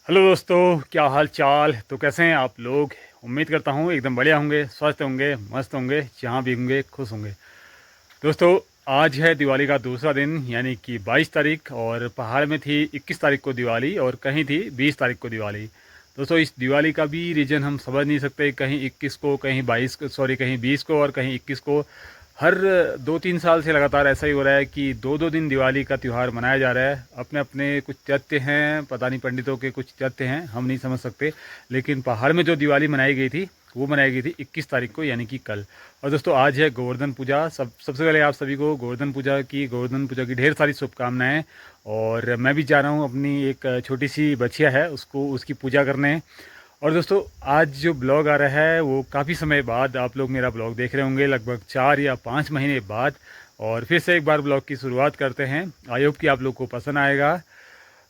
Hello दोस्तों, क्या हाल चाल। तो कैसे हैं आप लोग। उम्मीद करता हूँ एकदम बढ़िया होंगे, स्वस्थ होंगे, मस्त होंगे, जहाँ भी होंगे खुश होंगे। दोस्तों, आज है दिवाली का दूसरा दिन, यानी कि 22 तारीख। और पहाड़ में थी 21 तारीख को दिवाली और कहीं थी 20 तारीख को दिवाली। दोस्तों, इस दिवाली का भी रीज़न हम समझ नहीं सकते। कहीं 21 को, कहीं 22 को, सॉरी कहीं 20 को और कहीं 21 को। हर 2-3 साल से लगातार ऐसा ही हो रहा है कि दो दो दिन दिवाली का त्यौहार मनाया जा रहा है। अपने अपने कुछ तथ्य हैं, पता नहीं पंडितों के कुछ तथ्य हैं, हम नहीं समझ सकते। लेकिन पहाड़ में जो दिवाली मनाई गई थी वो मनाई गई थी 21 तारीख को, यानी कि कल। और दोस्तों, आज है गोवर्धन पूजा। सबसे पहले आप सभी को गोवर्धन पूजा की ढेर सारी शुभकामनाएं। और मैं भी जा रहा हूँ, अपनी एक छोटी सी बच्चिया है उसको, उसकी पूजा करने। और दोस्तों, आज जो ब्लॉग आ रहा है वो काफ़ी समय बाद आप लोग मेरा ब्लॉग देख रहे होंगे, लगभग 4 या 5 महीने बाद। और फिर से एक बार ब्लॉग की शुरुआत करते हैं। आई होप कि आप लोग को पसंद आएगा।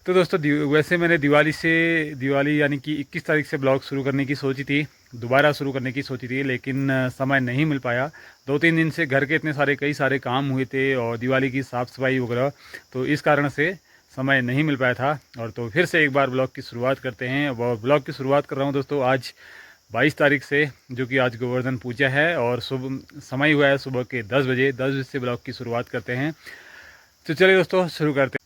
तो दोस्तों, वैसे मैंने दिवाली यानी कि 21 तारीख से ब्लॉग शुरू करने की सोची थी, दोबारा शुरू करने की सोची थी, लेकिन समय नहीं मिल पाया। 2-3 दिन से घर के इतने सारे कई सारे काम हुए थे और दिवाली की साफ़ सफाई वगैरह, तो इस कारण से समय नहीं मिल पाया था। और तो फिर से एक बार ब्लॉग की शुरुआत करते हैं। और ब्लॉग की शुरुआत कर रहा हूँ दोस्तों आज 22 तारीख से, जो कि आज गोवर्धन पूजा है। और समय हुआ है सुबह के 10 बजे से ब्लॉग की शुरुआत करते हैं। तो चलिए दोस्तों, शुरू करते हैं।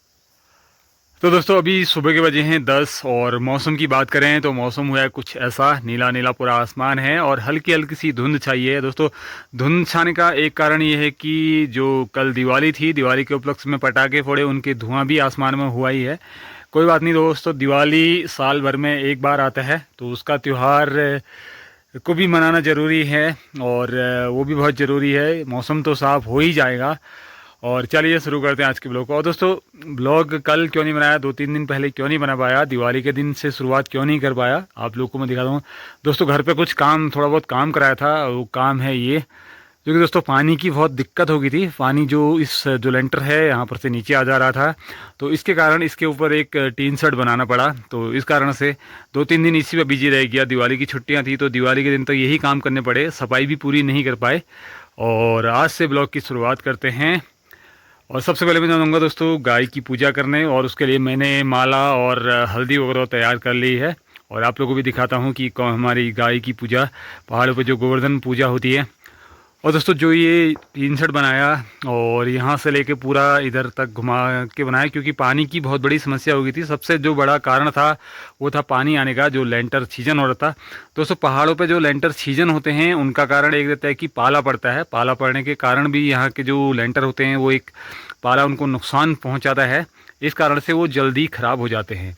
तो दोस्तों, अभी सुबह के बजे हैं 10। और मौसम की बात करें तो मौसम हुआ है कुछ ऐसा, नीला नीला पूरा आसमान है और हल्की हल्की सी धुंध छाई है। दोस्तों, धुंध छाने का एक कारण ये है कि जो कल दिवाली थी, दिवाली के उपलक्ष्य में पटाखे फोड़े, उनके धुआं भी आसमान में हुआ ही है। कोई बात नहीं दोस्तों, दिवाली साल भर में एक बार आता है, तो उसका त्यौहार को भी मनाना ज़रूरी है। और वो भी बहुत ज़रूरी है। मौसम तो साफ़ हो ही जाएगा। और चलिए शुरू करते हैं आज के ब्लॉग को। और दोस्तों, ब्लॉग कल क्यों नहीं बनाया, 2-3 दिन पहले क्यों नहीं बना पाया, दिवाली के दिन से शुरुआत क्यों नहीं कर पाया, आप लोग को मैं दिखाता हूँ। दोस्तों, घर पे कुछ काम, थोड़ा बहुत काम कराया था। वो काम है ये, जो कि दोस्तों पानी की बहुत दिक्कत हो गई थी। पानी जो लेंटर है यहाँ पर से नीचे आ जा रहा था, तो इसके कारण इसके ऊपर एक टीन शेड बनाना पड़ा। तो इस कारण से 2-3 दिन इसी में बिजी रह गया। दिवाली की छुट्टियाँ थी तो दिवाली के दिन तो यही काम करने पड़े, सफाई भी पूरी नहीं कर पाए। और आज से ब्लॉग की शुरुआत करते हैं। और सबसे पहले मैं जाऊँगा दोस्तों गाय की पूजा करने, और उसके लिए मैंने माला और हल्दी वगैरह तैयार कर ली है। और आप लोगों को भी दिखाता हूँ कि कौन हमारी गाय की पूजा, पहाड़ों पर जो गोवर्धन पूजा होती है। और दोस्तों, जो ये टीन शेड बनाया और यहाँ से लेके पूरा इधर तक घुमा के बनाया, क्योंकि पानी की बहुत बड़ी समस्या हो गई थी। सबसे जो बड़ा कारण था वो था पानी आने का, जो लेंटर छीजन हो रहा था। दोस्तों, पहाड़ों पे जो लेंटर छीजन होते हैं उनका कारण एक रहता है कि पाला पड़ता है। पाला पड़ने के कारण भी यहाँ के जो लेंटर होते हैं वो एक पाला उनको नुकसान पहुँचाता है। इस कारण से वो जल्दी ख़राब हो जाते हैं।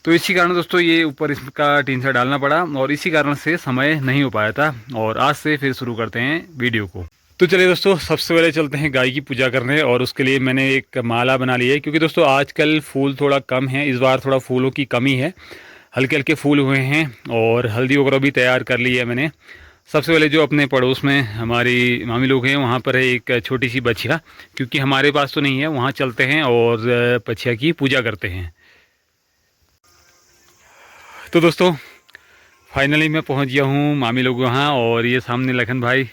तो इसी कारण दोस्तों ये ऊपर इसका टीन सा डालना पड़ा, और इसी कारण से समय नहीं हो पाया था। और आज से फिर शुरू करते हैं वीडियो को। तो चलिए दोस्तों, सबसे पहले चलते हैं गाय की पूजा करने। और उसके लिए मैंने एक माला बना ली है, क्योंकि दोस्तों आजकल फूल थोड़ा कम है, इस बार थोड़ा फूलों की कमी है, हल्के हल्के फूल हुए हैं। और हल्दी वगैरह भी तैयार कर ली है मैंने। सबसे पहले जो अपने पड़ोस में हमारी मामी लोग हैं वहाँ पर है एक छोटी सी बछिया, क्योंकि हमारे पास तो नहीं है, वहाँ चलते हैं और बछिया की पूजा करते हैं। तो दोस्तों, फाइनली मैं पहुंच गया हूं मामी लोग वहाँ। और ये सामने लखन भाई,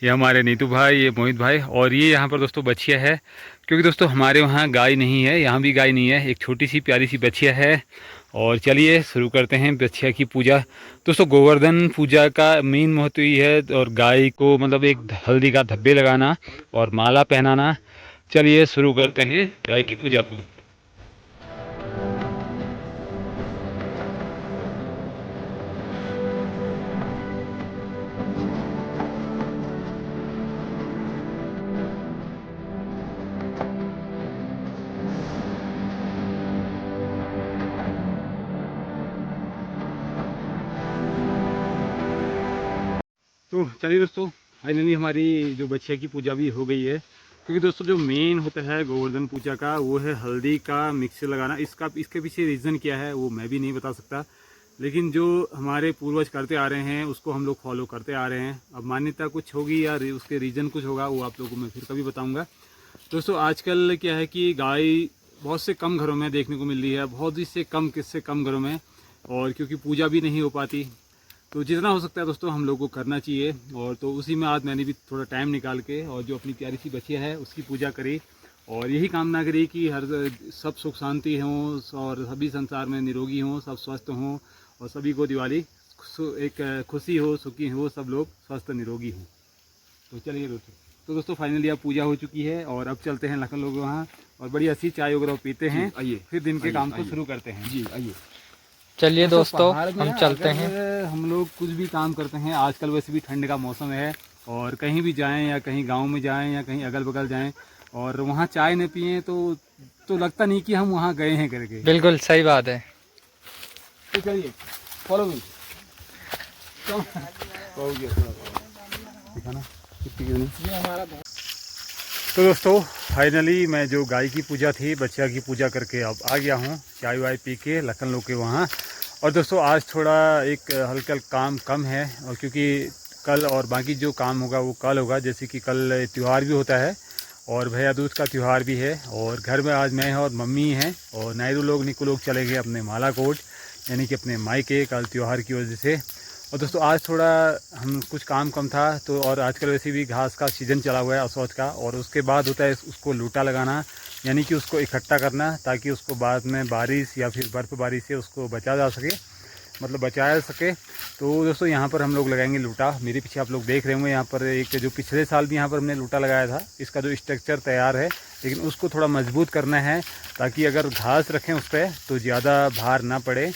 ये हमारे नीतू भाई, ये मोहित भाई, और ये यहाँ पर दोस्तों बछिया है। क्योंकि दोस्तों हमारे वहाँ गाय नहीं है, यहाँ भी गाय नहीं है, एक छोटी सी प्यारी सी बछिया है। और चलिए शुरू करते हैं बछिया की पूजा। दोस्तों, गोवर्धन पूजा का मेन महत्व ये है, और गाय को मतलब एक हल्दी का धब्बे लगाना और माला पहनाना। चलिए शुरू करते हैं गाय की पूजा को। तो चलिए दोस्तों, फाइनली हमारी जो बछिया की पूजा भी हो गई है। क्योंकि दोस्तों जो मेन होता है गोवर्धन पूजा का वो है हल्दी का मिक्सचर लगाना। इसके पीछे रीज़न क्या है वो मैं भी नहीं बता सकता, लेकिन जो हमारे पूर्वज करते आ रहे हैं उसको हम लोग फॉलो करते आ रहे हैं। अब मान्यता कुछ होगी या उसके रीज़न कुछ होगा, वो आप लोगों को मैं फिर कभी बताऊँगा। दोस्तों, आजकल क्या है कि गाय बहुत से कम घरों में देखने को मिल रही है, बहुत ही से कम, किससे कम घरों में। और क्योंकि पूजा भी नहीं हो पाती, तो जितना हो सकता है दोस्तों हम लोग को करना चाहिए। और तो उसी में आज मैंने भी थोड़ा टाइम निकाल के और जो अपनी प्यारी सी बच्चियाँ है उसकी पूजा करी। और यही कामना करी कि हर सब सुख शांति हों और सभी संसार में निरोगी हों, सब स्वस्थ हों और सभी को दिवाली एक खुशी हो, सुखी हो, सब लोग स्वस्थ निरोगी हों। तो चलिए दोस्तों, तो दोस्तों फाइनली अब पूजा हो चुकी है और अब चलते हैं लखन लोग वहाँ और बड़ी अच्छी चाय वगैरह पीते हैं। आइए फिर दिन के काम को शुरू करते हैं। जी आइए, चलिए दोस्तों हम चलते हैं। हम लोग कुछ भी काम करते हैं, आजकल वैसे भी ठंड का मौसम है और कहीं भी जाएं या कहीं गांव में जाएं या कहीं अगल बगल जाएं और वहाँ चाय न पिएं तो लगता नहीं कि हम वहाँ गए हैं करके। बिल्कुल सही बात है। तो चलिए फॉलो मी। तो दोस्तों फाइनली मैं जो गाय की पूजा थी, बच्चा की पूजा करके अब आ गया हूँ चाय वाय पी के लखन लोग के वहाँ। और दोस्तों आज थोड़ा एक हल्का काम कम है और क्योंकि कल और बाकी जो काम होगा वो कल होगा, जैसे कि कल त्यौहार भी होता है और भैया दूज का त्यौहार भी है और घर में आज मैं और मम्मी हैं और नायरू लोग निकू लोग चले गए अपने मालाकोट यानी कि अपने मायके कल त्यौहार की वजह से। और दोस्तों आज थोड़ा हम कुछ काम कम था तो और आजकल वैसे भी घास का सीज़न चला हुआ है असौच का और उसके बाद होता है उसको लूटा लगाना यानी कि उसको इकट्ठा करना ताकि उसको बाद में बारिश या फिर बर्फ़बारी से उसको बचा जा सके, मतलब बचाया सके। तो दोस्तों यहाँ पर हम लोग लगाएंगे लूटा। मेरे पीछे आप लोग देख रहे होंगे यहाँ पर एक जो पिछले साल भी यहाँ पर हमने लूटा लगाया था, इसका जो स्ट्रक्चर तैयार है लेकिन उसको थोड़ा मजबूत करना है ताकि अगर घास रखें उस पर तो ज़्यादा भार ना पड़े।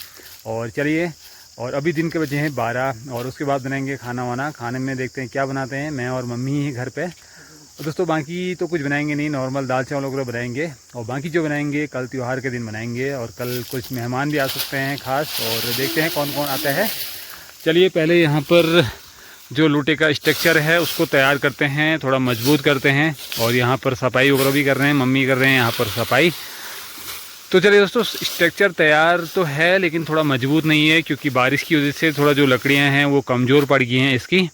और चलिए, और अभी दिन के बजे हैं 12 और उसके बाद बनाएंगे खाना वाना। खाने में देखते हैं क्या बनाते हैं, मैं और मम्मी ही घर पे। और दोस्तों बाकी तो कुछ बनाएंगे नहीं, नॉर्मल दाल चावल वगैरह बनाएंगे और बाकी जो बनाएंगे कल त्यौहार के दिन बनाएंगे और कल कुछ मेहमान भी आ सकते हैं ख़ास और देखते हैं कौन कौन आता है। चलिए पहले यहाँ पर जो लूटे का स्ट्रक्चर है उसको तैयार करते हैं, थोड़ा मजबूत करते हैं और यहाँ पर सफाई वगैरह भी कर रहे हैं, मम्मी कर रहे हैं यहाँ पर सफाई। तो चलिए दोस्तों स्ट्रक्चर तैयार तो है लेकिन थोड़ा मजबूत नहीं है क्योंकि बारिश की वजह से थोड़ा जो लकड़ियाँ हैं वो कमज़ोर पड़ गई हैं इसकी।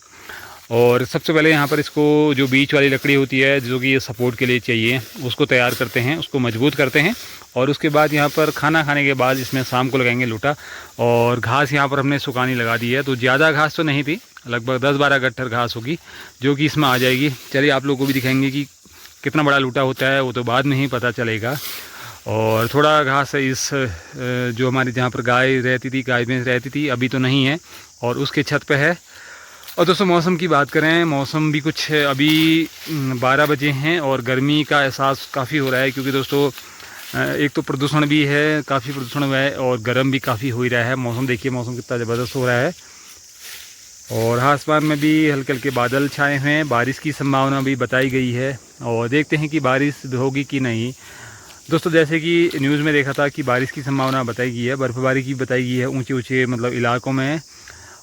और सबसे पहले यहाँ पर इसको जो बीच वाली लकड़ी होती है जो कि ये सपोर्ट के लिए चाहिए उसको तैयार करते हैं, उसको मजबूत करते हैं और उसके बाद यहाँ पर खाना खाने के बाद इसमें शाम को लगाएंगे लूटा। और घास यहाँ पर हमने सुखानी लगा दी है, तो ज़्यादा घास तो नहीं थी, लगभग 10-12 गट्ठर घास होगी जो कि इसमें आ जाएगी। चलिए आप लोगों को भी दिखाएंगे कि कितना बड़ा लूटा होता है, वो तो बाद में ही पता चलेगा। और थोड़ा घास है इस जो हमारी जहाँ पर गाय रहती थी, गाय भैंस रहती थी, अभी तो नहीं है और उसके छत पे है। और दोस्तों मौसम की बात करें, मौसम भी कुछ अभी 12 बजे हैं और गर्मी का एहसास काफ़ी हो रहा है क्योंकि दोस्तों एक तो प्रदूषण भी है, काफ़ी प्रदूषण हुआ है और गर्म भी काफ़ी हो ही रहा है। मौसम देखिए, मौसम कितना ज़बरदस्त हो रहा है और आसमान में भी हल्के हल्के बादल छाए हुए हैं, बारिश की संभावना भी बताई गई है और देखते हैं कि बारिश होगी कि नहीं। दोस्तों जैसे कि न्यूज़ में देखा था कि बारिश की संभावना बताई गई है, बर्फ़बारी की बताई गई है ऊंचे ऊंचे मतलब इलाकों में,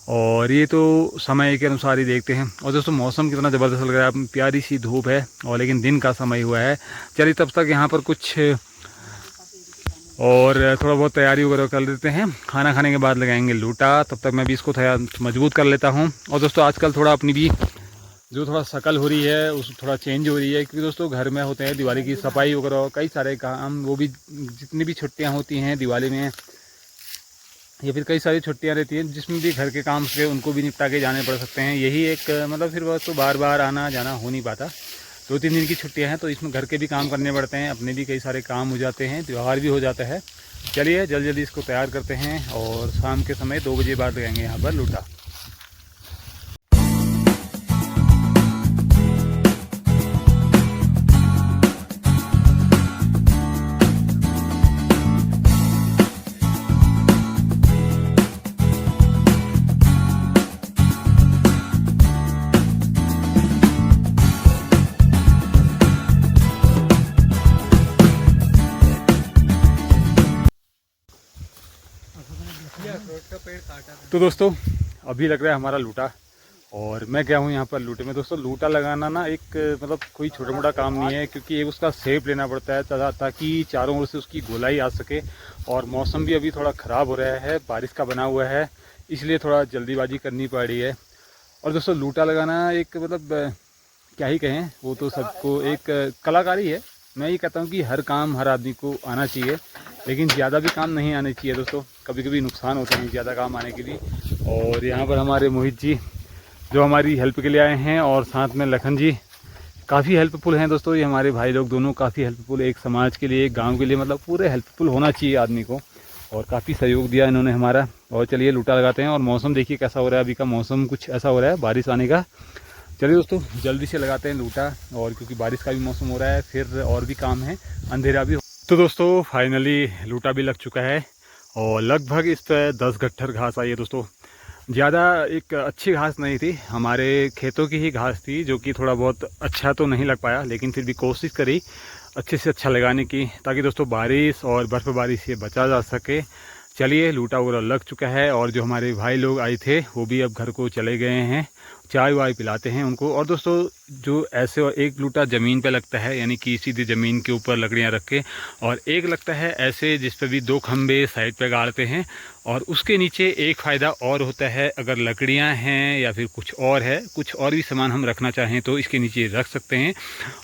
और ये तो समय के अनुसार ही देखते हैं। और दोस्तों मौसम कितना ज़बरदस्त लग रहा है, प्यारी सी धूप है और लेकिन दिन का समय हुआ है। चलिए तब तक यहाँ पर कुछ और थोड़ा बहुत तैयारी वगैरह कर लेते हैं, खाना खाने के बाद लगाएंगे लूटा। तब तक मैं भी इसको मजबूत कर लेता हूँ। और दोस्तों आजकल थोड़ा अपनी भी जो थोड़ा शक्ल हो रही है उस थोड़ा चेंज हो रही है क्योंकि दोस्तों घर में होते हैं दिवाली की सफाई वगैरह, कई सारे काम, वो भी जितनी भी छुट्टियां होती हैं दिवाली में या फिर कई सारी छुट्टियां रहती हैं जिसमें भी घर के काम से उनको भी निपटा के जाने पड़ सकते हैं। यही एक मतलब फिर बस तो बार बार आना जाना हो नहीं पाता। 2-3 दिन की छुट्टियां हैं तो इसमें घर के भी काम करने पड़ते हैं, अपने भी कई सारे काम हो जाते हैं, त्यौहार भी हो जाता है। चलिए जल्दी जल्दी इसको तैयार करते हैं और शाम के समय 2 बजे बाद लगाएंगे यहाँ पर लूटा। तो दोस्तों अभी लग रहा है हमारा लूटा और मैं गया हूँ यहाँ पर लूटे में। दोस्तों लूटा लगाना ना एक मतलब कोई छोटा मोटा काम नहीं है क्योंकि ये उसका शेप लेना पड़ता है ताकि चारों ओर से उसकी गोलाई आ सके। और मौसम भी अभी थोड़ा ख़राब हो रहा है, बारिश का बना हुआ है, इसलिए थोड़ा जल्दीबाजी करनी पड़ रही है। और दोस्तों लूटा लगाना एक मतलब क्या ही कहें, वो तो सबको एक कलाकारी है। मैं ये कहता हूँ कि हर काम हर आदमी को आना चाहिए लेकिन ज़्यादा भी काम नहीं आने चाहिए दोस्तों, कभी कभी नुकसान होता है ज़्यादा काम आने के भी। और यहाँ पर हमारे मोहित जी जो हमारी हेल्प के लिए आए हैं और साथ में लखन जी काफ़ी हेल्पफुल हैं दोस्तों ये हमारे भाई लोग दोनों, काफ़ी हेल्पफुल, एक समाज के लिए, एक गांव के लिए, मतलब पूरे हेल्पफुल होना चाहिए आदमी को। और काफ़ी सहयोग दिया इन्होंने हमारा। और चलिए लूटा लगाते हैं। और मौसम देखिए कैसा हो रहा है, अभी का मौसम कुछ ऐसा हो रहा है बारिश आने का। चलिए दोस्तों जल्दी से लगाते हैं लूटा, और क्योंकि बारिश का भी मौसम हो रहा है, फिर और भी काम है, अंधेरा भी। तो दोस्तों फाइनली लूटा भी लग चुका है, और लगभग इस पर 10 गट्ठर घास आई है दोस्तों। ज़्यादा एक अच्छी घास नहीं थी, हमारे खेतों की ही घास थी, जो कि थोड़ा बहुत अच्छा तो नहीं लग पाया, लेकिन फिर भी कोशिश करी अच्छे से अच्छा लगाने की, ताकि दोस्तों बारिश और बर्फ़बारी से बचा जा सके। चलिए लूटा वगैरह लग चुका है, और जो हमारे भाई लोग आए थे वो भी अब घर को चले गए हैं। चाय वाय पिलाते हैं उनको। और दोस्तों जो ऐसे, और एक लूटा ज़मीन पे लगता है, यानी कि सीधी ज़मीन के ऊपर लकड़ियाँ रख के, और एक लगता है ऐसे जिस पे भी 2 खंबे साइड पे गाड़ते हैं। और उसके नीचे एक फ़ायदा और होता है, अगर लकड़ियाँ हैं या फिर कुछ और है, कुछ और भी सामान हम रखना चाहें तो इसके नीचे रख सकते हैं।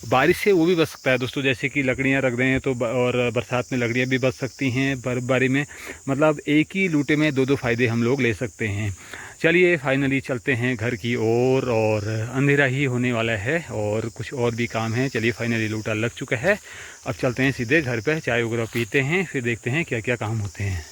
बारिश से वो भी बच सकता है दोस्तों, जैसे कि लकड़ियाँ रख दें तो और बरसात में लकड़ियाँ भी बच सकती हैं, बर्फ़बारी में। मतलब एक ही लूटे में 2-2 फ़ायदे हम लोग ले सकते हैं। चलिए फाइनली चलते हैं घर की ओर, और अंधेरा ही होने वाला है, और कुछ और भी काम है। चलिए फाइनली लूटा लग चुका है, अब चलते हैं सीधे घर पे, चाय वगैरह पीते हैं, फिर देखते हैं क्या क्या काम होते हैं।